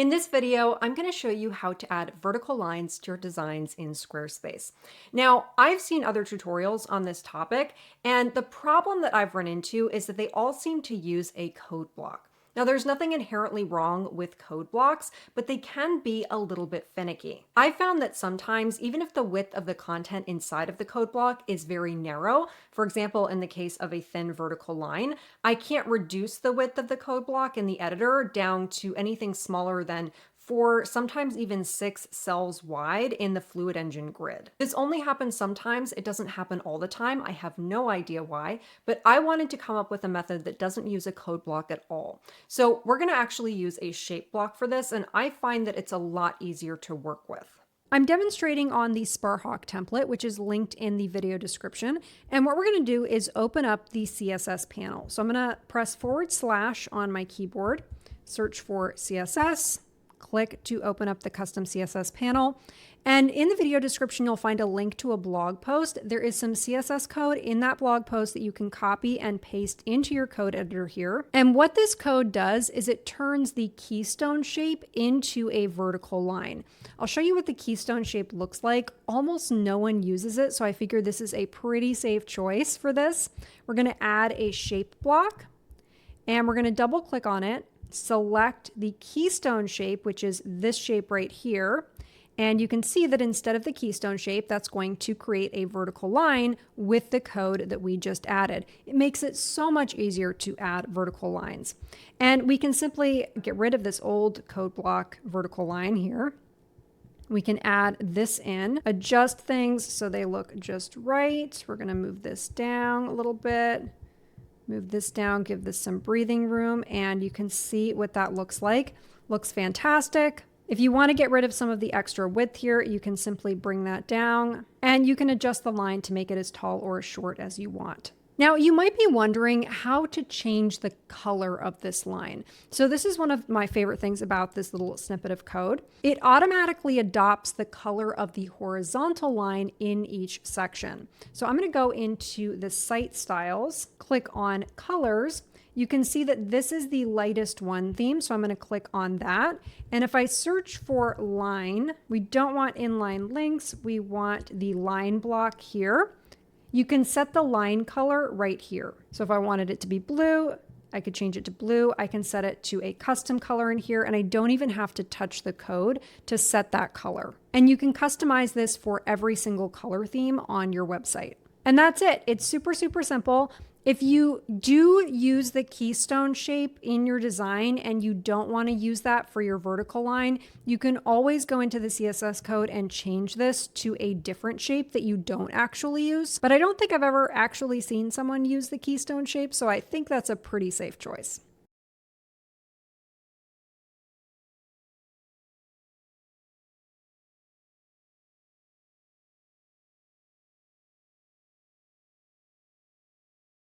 In this video, I'm going to show you how to add vertical lines to your designs in Squarespace. Now, I've seen other tutorials on this topic, and the problem that I've run into is that they all seem to use a code block. Now, there's nothing inherently wrong with code blocks, but they can be a little bit finicky. I found that sometimes, even if the width of the content inside of the code block is very narrow, for example, in the case of a thin vertical line, I can't reduce the width of the code block in the editor down to anything smaller than 4, sometimes even 6 cells wide in the Fluid Engine grid. This only happens sometimes. It doesn't happen all the time. I have no idea why, but I wanted to come up with a method that doesn't use a code block at all. So we're going to actually use a shape block for this, and I find that it's a lot easier to work with. I'm demonstrating on the Sparhawk template, which is linked in the video description. And what we're going to do is open up the CSS panel. So I'm going to press / on my keyboard, search for CSS, click to open up the custom CSS panel. And in the video description, you'll find a link to a blog post. There is some CSS code in that blog post that you can copy and paste into your code editor here. And what this code does is it turns the keystone shape into a vertical line. I'll show you what the keystone shape looks like. Almost no one uses it, so I figured this is a pretty safe choice for this. We're going to add a shape block, and we're going to double click on it, select the keystone shape, which is this shape right here. And you can see that instead of the keystone shape, that's going to create a vertical line with the code that we just added. It makes it so much easier to add vertical lines. And we can simply get rid of this old code block vertical line here. We can add this in, adjust things so they look just right. We're going to move this down a little bit. Move this down, give this some breathing room, and you can see what that looks like. Looks fantastic. If you want to get rid of some of the extra width here, you can simply bring that down, and you can adjust the line to make it as tall or as short as you want. Now, you might be wondering how to change the color of this line. So this is one of my favorite things about this little snippet of code. It automatically adopts the color of the horizontal line in each section. So I'm going to go into the site styles, click on colors. You can see that this is the lightest one theme, so I'm going to click on that. And if I search for line, we don't want inline links. We want the line block here. You can set the line color right here. So if I wanted it to be blue, I could change it to blue. I can set it to a custom color in here, and I don't even have to touch the code to set that color. And you can customize this for every single color theme on your website. And that's it. It's super, super simple. If you do use the keystone shape in your design and you don't want to use that for your vertical line, you can always go into the CSS code and change this to a different shape that you don't actually use. But I don't think I've ever actually seen someone use the keystone shape, so I think that's a pretty safe choice.